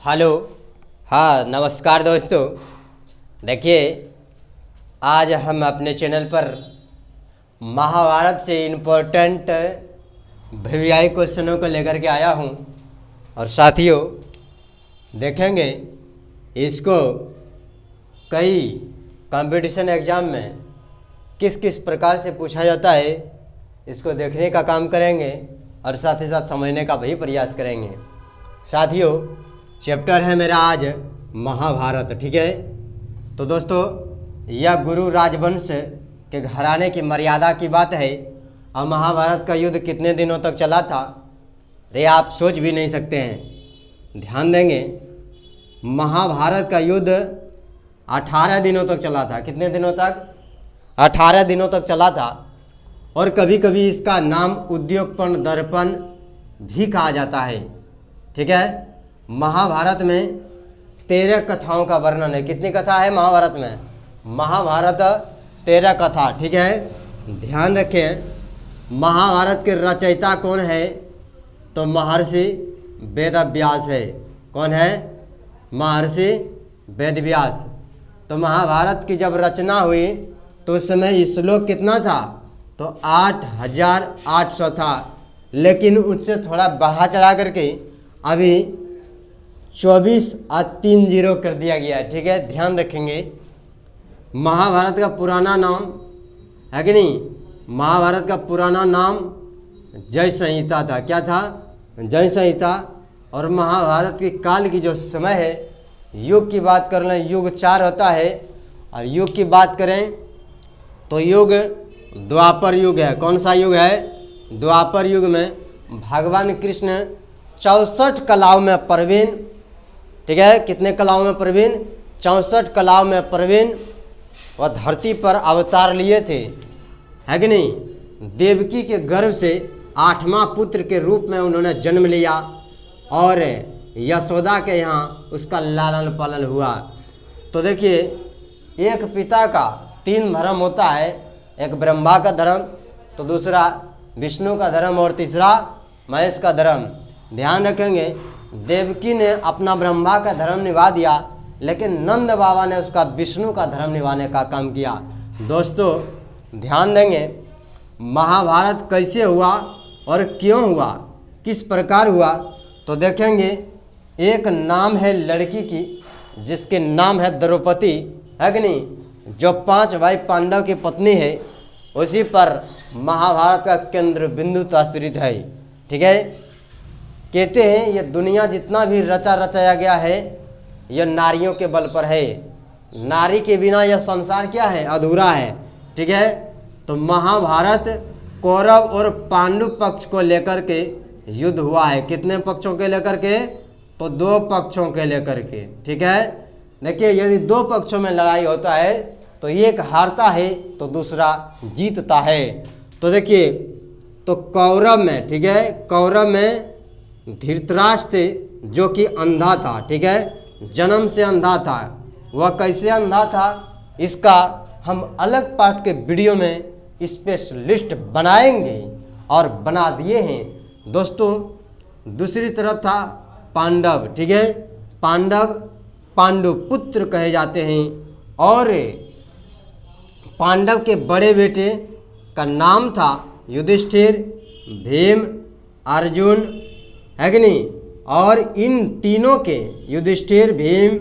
Hello. हाँ नमस्कार दोस्तों। देखिए आज हम अपने चैनल पर महाभारत से इम्पोर्टेंट वीवीआई क्वेश्चनों को लेकर के आया हूँ और साथियों देखेंगे इसको कई कंपटीशन एग्ज़ाम में किस किस प्रकार से पूछा जाता है, इसको देखने का काम करेंगे और साथ ही साथ समझने का भी प्रयास करेंगे। साथियों चैप्टर है मेरा आज महाभारत, ठीक है। तो दोस्तों यह गुरु राजवंश के घराने की मर्यादा की बात है और महाभारत का युद्ध कितने दिनों तक चला था रे आप सोच भी नहीं सकते हैं। ध्यान देंगे महाभारत का युद्ध 18 दिनों तक चला था। कितने दिनों तक? 18 दिनों तक चला था। और कभी कभी इसका नाम उद्योगपन दर्पण भी कहा जाता है, ठीक है। महाभारत में 13 कथाओं का वर्णन है। कितनी कथा है महाभारत में? महाभारत 13 कथा, ठीक है। ध्यान रखें महाभारत के रचयिता कौन है? तो महर्षि वेदव्यास है। कौन है? महर्षि वेदव्यास। तो महाभारत की जब रचना हुई तो उस समय श्लोक कितना था? तो 8800 था, लेकिन उससे थोड़ा बढ़ा चढ़ा करके अभी 24 कर दिया गया है, ठीक है। ध्यान रखेंगे महाभारत का पुराना नाम है कि नहीं? महाभारत का पुराना नाम जय संहिता था। क्या था? जय संहिता। और महाभारत की काल की जो समय है, युग की बात कर लें, युग 4 होता है। और युग की बात करें तो युग द्वापर युग है। कौन सा युग है? द्वापर युग में भगवान कृष्ण 64 कलाओं में प्रवीण, ठीक है। कितने कलाओं में प्रवीण? 64 कलाओं में प्रवीण वह धरती पर अवतार लिए थे, है कि नहीं। देवकी के गर्भ से 8वां पुत्र के रूप में उन्होंने जन्म लिया और यशोदा के यहाँ उसका लालन पालन हुआ। तो देखिए एक पिता का 3 धर्म होता है, एक ब्रह्मा का धर्म, तो दूसरा विष्णु का धर्म और तीसरा महेश का धर्म। ध्यान रखेंगे देवकी ने अपना ब्रह्मा का धर्म निभा दिया, लेकिन नंद बाबा ने उसका विष्णु का धर्म निभाने का काम किया। दोस्तों ध्यान देंगे महाभारत कैसे हुआ और क्यों हुआ, किस प्रकार हुआ। तो देखेंगे एक नाम है लड़की की जिसके नाम है द्रौपदी, है कि नहीं, जो 5 भाई पांडव की पत्नी है। उसी पर महाभारत का केंद्र बिंदु आश्रित है, ठीक है। कहते हैं ये दुनिया जितना भी रचाया गया है यह नारियों के बल पर है। नारी के बिना यह संसार क्या है? अधूरा है, ठीक है। तो महाभारत कौरव और पांडु पक्ष को लेकर के युद्ध हुआ है। कितने पक्षों के लेकर के? तो 2 पक्षों के लेकर के, ठीक है। देखिए यदि 2 पक्षों में लड़ाई होता है तो एक हारता है तो दूसरा जीतता है। तो देखिए तो कौरव में, ठीक है, कौरव में धृतराष्ट्र जो कि अंधा था, ठीक है, जन्म से अंधा था। वह कैसे अंधा था इसका हम अलग पार्ट के वीडियो में स्पेशलिस्ट बनाएंगे और बना दिए हैं दोस्तों। दूसरी तरफ था पांडव, ठीक है। पांडव पांडु पुत्र कहे जाते हैं और पांडव के बड़े बेटे का नाम था युधिष्ठिर, भीम, अर्जुन, है कि नहीं। और इन तीनों के युधिष्ठिर, भीम,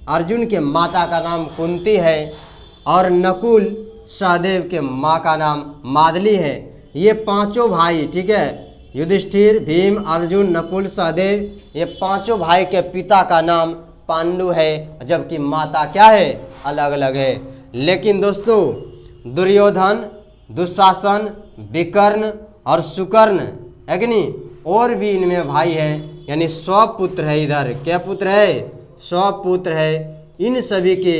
अर्जुन के माता का नाम कुंती है और नकुल सहदेव के माँ का नाम मादली है। ये 5 भाई, ठीक है, युधिष्ठिर, भीम, अर्जुन, नकुल, सहदेव, ये 5 भाई के पिता का नाम पांडु है, जबकि माता क्या है? अलग अलग है। लेकिन दोस्तों दुर्योधन, दुशासन, विकर्ण और सुकर्ण, है कि नहीं, और भी इनमें भाई है, यानी 100 पुत्र है। इधर क्या पुत्र है? 100 पुत्र है। इन सभी के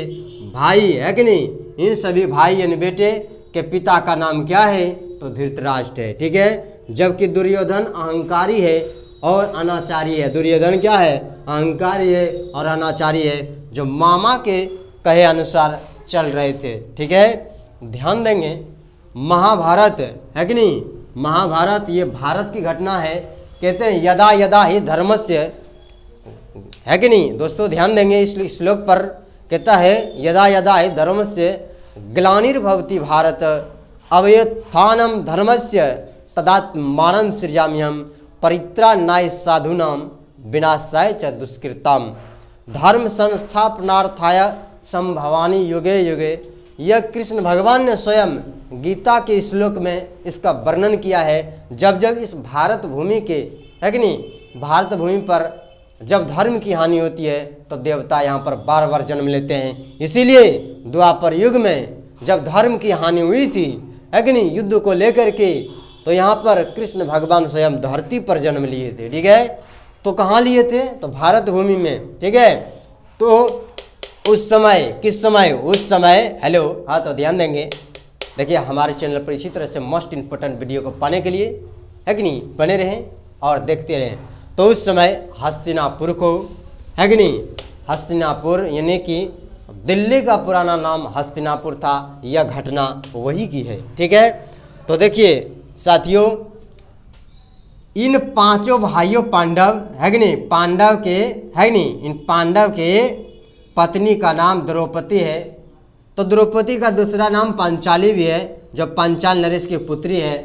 भाई, है कि नहीं, इन सभी भाई यानी बेटे के पिता का नाम क्या है? तो धृतराष्ट्र है, ठीक है। जबकि दुर्योधन अहंकारी है और अनाचारी है। दुर्योधन क्या है? अहंकारी है और अनाचारी है, जो मामा के कहे अनुसार चल रहे थे, ठीक है। ध्यान देंगे महाभारत, है कि नहीं, महाभारत ये भारत की घटना है। कहते हैं यदा यदा ही धर्मस्य है कि नहीं दोस्तों, ध्यान देंगे इस श्लोक पर। कहता है यदा यदा हि धर्मस्य ग्लानिर्भवति भारत अवयुत्थानं धर्मस्य तदात्मानं सृजाम्यहं परित्राणाय साधूनां विनाशाय च दुष्कृताम् धर्म संस्थापनार्थाय संभवानि युगे युगे। यह कृष्ण भगवान ने स्वयं गीता के श्लोक में इसका वर्णन किया है। जब जब इस भारत भूमि के, है कि नहीं, भारत भूमि पर जब धर्म की हानि होती है तो देवता यहाँ पर बार बार जन्म लेते हैं। इसीलिए द्वापर युग में जब धर्म की हानि हुई थी, है कि नहीं, युद्ध को लेकर के, तो यहाँ पर कृष्ण भगवान स्वयं धरती पर जन्म लिए थे। ठीक है, तो कहाँ लिए थे? तो भारत भूमि में। ठीक है, तो उस समय, किस समय? उस समय, हेलो, हाँ, तो ध्यान देंगे। देखिए हमारे चैनल पर इसी तरह से मोस्ट इम्पोर्टेंट वीडियो को पाने के लिए, है कि नहीं, बने रहें और देखते रहें। तो उस समय हस्तिनापुर को, है कि नहीं, हस्तिनापुर यानी कि दिल्ली का पुराना नाम हस्तिनापुर था, यह घटना वही की है। ठीक है, तो देखिए साथियों, इन पांचों भाइयों पांडव, है कि नहीं, पांडव के, है कि नहीं, इन पांडव के पत्नी का नाम द्रौपदी है। तो द्रौपदी का दूसरा नाम पांचाली भी है, जो पांचाल नरेश की पुत्री है।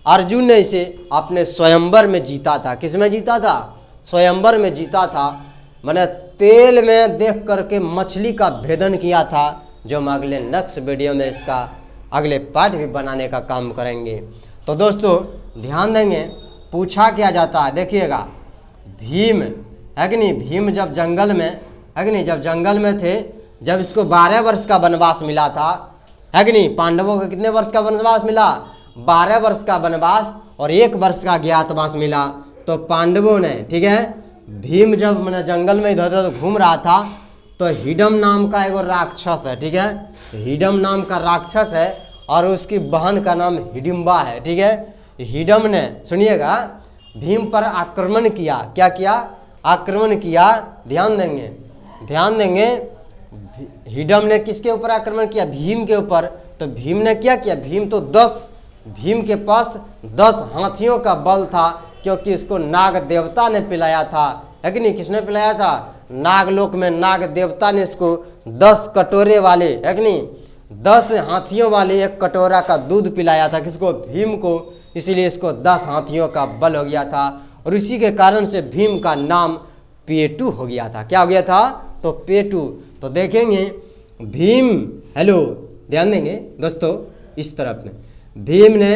अर्जुन ने इसे अपने स्वयंवर में जीता था। किस में जीता था? स्वयंवर में जीता था। मैंने तेल में देख करके मछली का भेदन किया था, जो हम अगले नेक्स्ट वीडियो में इसका अगले पार्ट भी बनाने का काम करेंगे। तो दोस्तों ध्यान देंगे, पूछा क्या जाता है, देखिएगा, भीम, है कि नहीं, भीम जब जंगल में, है कि नहीं, जब जंगल में थे, जब इसको 12 वर्ष का वनवास मिला था, है कि नहीं, पांडवों को कितने वर्ष का वनवास मिला? 12 वर्ष का वनवास और 1 वर्ष का ज्ञातवास मिला। तो पांडवों ने, ठीक है, भीम जब मैंने जंगल में इधर उधर घूम रहा था, तो हिडम नाम का एगो राक्षस है। ठीक है, हिडम नाम का राक्षस है और उसकी बहन का नाम हिडिम्बा है। ठीक है, हिडम ने, सुनिएगा, भीम पर आक्रमण किया। क्या किया? आक्रमण किया। ध्यान देंगे, ध्यान देंगे, हिडम ने किसके ऊपर आक्रमण किया? भीम के ऊपर। तो भीम ने क्या किया? भीम के पास 10 हाथियों का बल था, क्योंकि इसको नाग देवता ने पिलाया था, है कि नहीं, किसने पिलाया था? नागलोक में नाग देवता ने इसको 10 कटोरे वाले, है कि नहीं, 10 हाथियों वाले एक कटोरा का दूध पिलाया था। किसको? भीम को। इसीलिए इसको 10 हाथियों का बल हो गया था और इसी के कारण से भीम का नाम पेटू हो गया था। क्या हो गया था? तो पेटू। तो देखेंगे भीम, हेलो, ध्यान देंगे दोस्तों, इस तरफ में भीम ने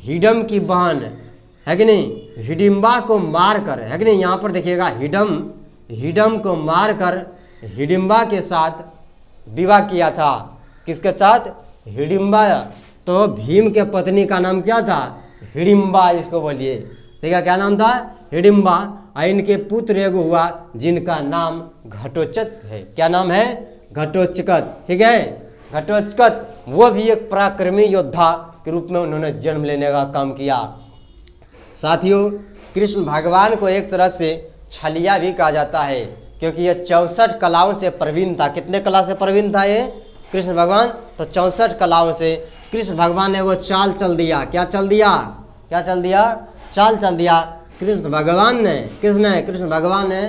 हिडम की बहन, है कि नहीं, हिडिम्बा को मार कर, है कि नहीं, यहाँ पर देखिएगा, हिडम को मार कर हिडिम्बा के साथ विवाह किया था। किसके साथ? हिडिम्बा। तो भीम के पत्नी का नाम क्या था? हिडिम्बा, इसको बोलिए, ठीक है, क्या नाम था? हिडिम्बा। और इनके पुत्र एगो हुआ जिनका नाम घटोत्कच है। क्या नाम है? घटोत्कच। ठीक है, घटोत्कच, वो भी एक पराक्रमी योद्धा के रूप में उन्होंने जन्म लेने का काम किया। साथियों, कृष्ण भगवान को एक तरह से छलिया भी कहा जाता है, क्योंकि ये 64 कलाओं से प्रवीण था। कितने कला से प्रवीण था ये कृष्ण भगवान? तो 64 कलाओं से कृष्ण भगवान ने वो चाल चल दिया। क्या चल दिया? क्या चल दिया? चाल चल दिया कृष्ण भगवान ने। किसने? कृष्ण भगवान ने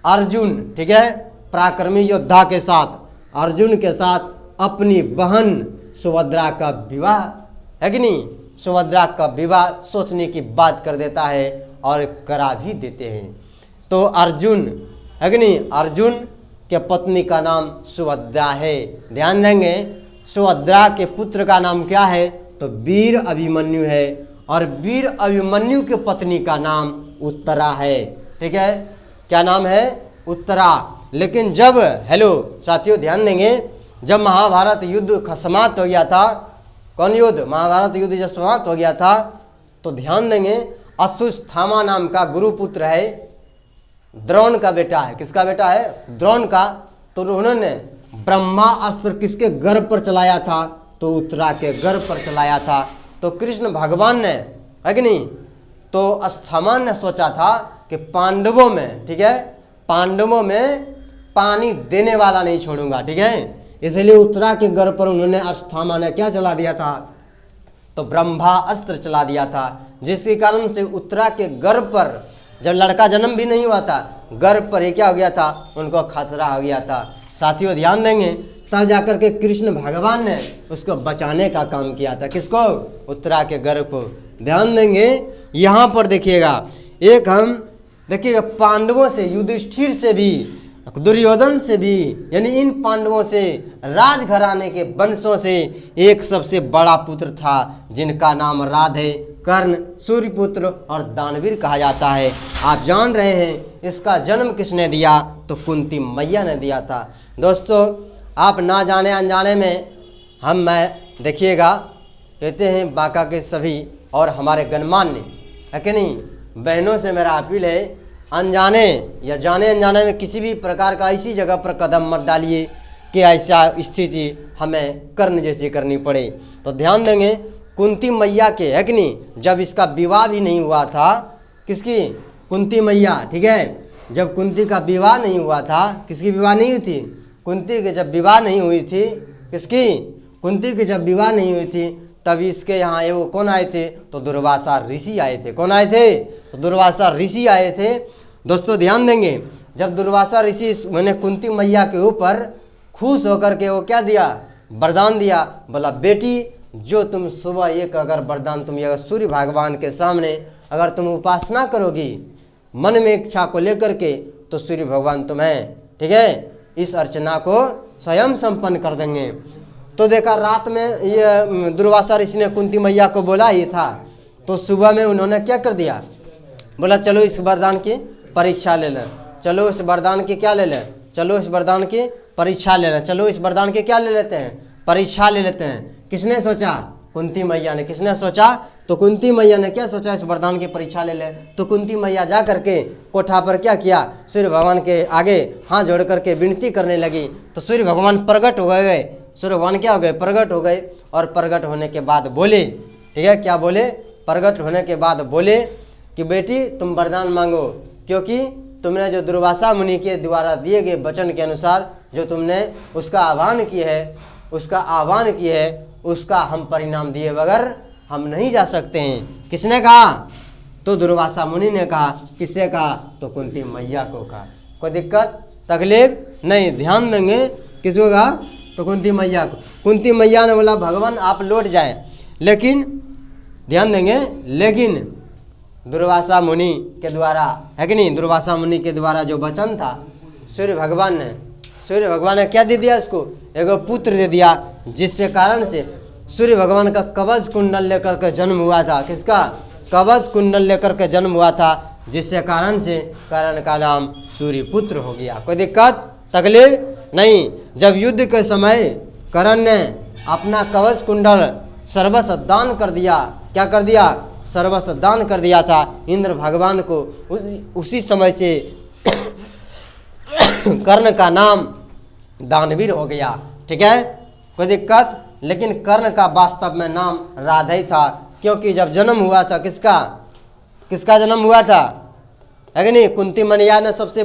अर्जुन, ठीक है, पराक्रमी योद्धा के साथ, अर्जुन के साथ अपनी बहन सुभद्रा का विवाह, है कि नहीं, सुभद्रा का विवाह सोचने की बात कर देता है और करा भी देते हैं। तो अर्जुन, है कि नहीं, अर्जुन के पत्नी का नाम सुभद्रा है। ध्यान देंगे, सुभद्रा के पुत्र का नाम क्या है? तो वीर अभिमन्यु है और वीर अभिमन्यु के पत्नी का नाम उत्तरा है। ठीक है, क्या नाम है? उत्तरा। लेकिन जब, हेलो साथियों ध्यान देंगे, जब महाभारत युद्ध समाप्त हो गया था, कौन युद्ध? महाभारत युद्ध जब समाप्त हो गया था, तो ध्यान देंगे, अश्वत्थामा नाम का गुरुपुत्र है, द्रोण का बेटा है। किसका बेटा है? द्रोण का। तो उन्होंने ब्रह्मा अस्त्र किसके गर्भ पर चलाया था? तो उत्तरा के गर्भ पर चलाया था। तो कृष्ण भगवान ने, है कि नहीं, तो अश्वत्थामा ने सोचा था कि पांडवों में, ठीक है, पांडवों में पानी देने वाला नहीं छोड़ूंगा। ठीक है, इसलिए उत्तरा के गर्भ पर उन्होंने, अश्वत्थामा ने क्या चला दिया था? तो ब्रह्मा अस्त्र चला दिया था, जिसके कारण से उत्तरा के गर्भ पर जब लड़का जन्म भी नहीं हुआ था, गर्भ पर ही क्या हो गया था, उनको खतरा हो गया था। साथियों ध्यान देंगे, तब जाकर के कृष्ण भगवान ने उसको बचाने का काम किया था। किसको? उत्तरा के गर्भ को। ध्यान देंगे यहाँ पर देखिएगा, एक हम देखिएगा पांडवों से, युधिष्ठिर से भी, दुर्योधन से भी, यानी इन पांडवों से, राजघराने के वंशों से एक सबसे बड़ा पुत्र था जिनका नाम राधे, कर्ण, सूर्यपुत्र और दानवीर कहा जाता है। आप जान रहे हैं इसका जन्म किसने दिया? तो कुंती मैया ने दिया था। दोस्तों आप ना जाने अनजाने में मैं देखिएगा कहते हैं बांका के सभी और हमारे गणमान्य है कि नहीं बहनों से मेरा अपील है, अनजाने या जाने अनजाने में किसी भी प्रकार का ऐसी जगह पर कदम मत डालिए कि ऐसा स्थिति हमें कर्ण जैसी करनी पड़े। तो ध्यान देंगे कुंती मैया के, है कि नहीं, जब इसका विवाह भी नहीं हुआ था, किसकी? कुंती मैया, ठीक है। जब कुंती का विवाह नहीं हुआ था, किसकी विवाह नहीं हुई थी? कुंती की जब विवाह नहीं हुई थी, किसकी? कुंती की जब विवाह नहीं हुई थी, तब इसके यहाँ वो कौन आए थे? तो दुर्वासा ऋषि आए थे। कौन आए थे? तो दुर्वासा ऋषि आए थे। दोस्तों ध्यान देंगे, जब दुर्वासा ऋषि मैंने कुंती मैया के ऊपर खुश होकर के वो क्या दिया? वरदान दिया। बोला बेटी जो तुम सुबह एक अगर वरदान तुम अगर सूर्य भगवान के सामने अगर तुम उपासना करोगी मन में इच्छा को लेकर के, तो सूर्य भगवान तुम्हें, ठीक है, इस अर्चना को स्वयं संपन्न कर देंगे। तो देखा रात में ये दुर्वासा ऋषि ने कुंती मैया को बोला ये था, तो सुबह में उन्होंने क्या कर दिया? बोला चलो इस वरदान की परीक्षा ले लें, चलो इस वरदान की क्या ले लें, चलो इस वरदान की परीक्षा ले लें, चलो इस वरदान की क्या ले लेते हैं? परीक्षा ले लेते हैं। किसने सोचा? कुंती मैया ने। किसने सोचा? तो कुंती मैया ने क्या सोचा? इस वरदान की परीक्षा ले ले। तो कुंती मैया जा करके कोठा पर क्या किया? सूर्य भगवान के आगे हाथ जोड़ करके विनती करने लगी। तो सूर्य भगवान प्रकट हो गए। सूर्य भगवान क्या हो गए? प्रकट हो गए। और प्रकट होने के बाद बोले, ठीक है, क्या बोले? प्रकट होने के बाद बोले कि बेटी तुम वरदान मांगो, क्योंकि तुमने जो दुर्वासा मुनि के द्वारा दिए गए वचन के अनुसार जो तुमने उसका आह्वान किया है, उसका हम परिणाम दिए बगैर हम नहीं जा सकते हैं। किसने कहा? तो दुर्वासा मुनि ने कहा। किससे कहा? तो कुंती मैया को कहा। कोई दिक्कत तकलीफ नहीं। ध्यान देंगे किसको कहा? तो कुंती मैया को। कुंती मैया ने बोला भगवान आप लौट जाए, लेकिन ध्यान देंगे, लेकिन दुर्वासा मुनि के द्वारा, है कि नहीं, दुर्वासा मुनि के द्वारा जो वचन था सूर्य भगवान ने क्या दे दिया? इसको एगो पुत्र दे दिया, जिससे कारण से सूर्य भगवान का कवच कुंडल लेकर के जन्म हुआ था। किसका? कवच कुंडल लेकर के जन्म हुआ था, जिससे कारण से कर्ण का नाम सूर्य पुत्र हो गया। कोई दिक्कत तकलीफ नहीं। जब युद्ध के समय कर्ण ने अपना कवच कुंडल सर्वस्व दान कर दिया, क्या कर दिया? सर्वस्व दान कर दिया था इंद्र भगवान को। उसी समय से कर्ण का नाम दानवीर हो गया। ठीक है, कोई दिक्कत? लेकिन कर्ण का वास्तव में नाम राधा ही था, क्योंकि जब जन्म हुआ था किसका जन्म हुआ था, है कि नहीं? कुंती मैया ने सबसे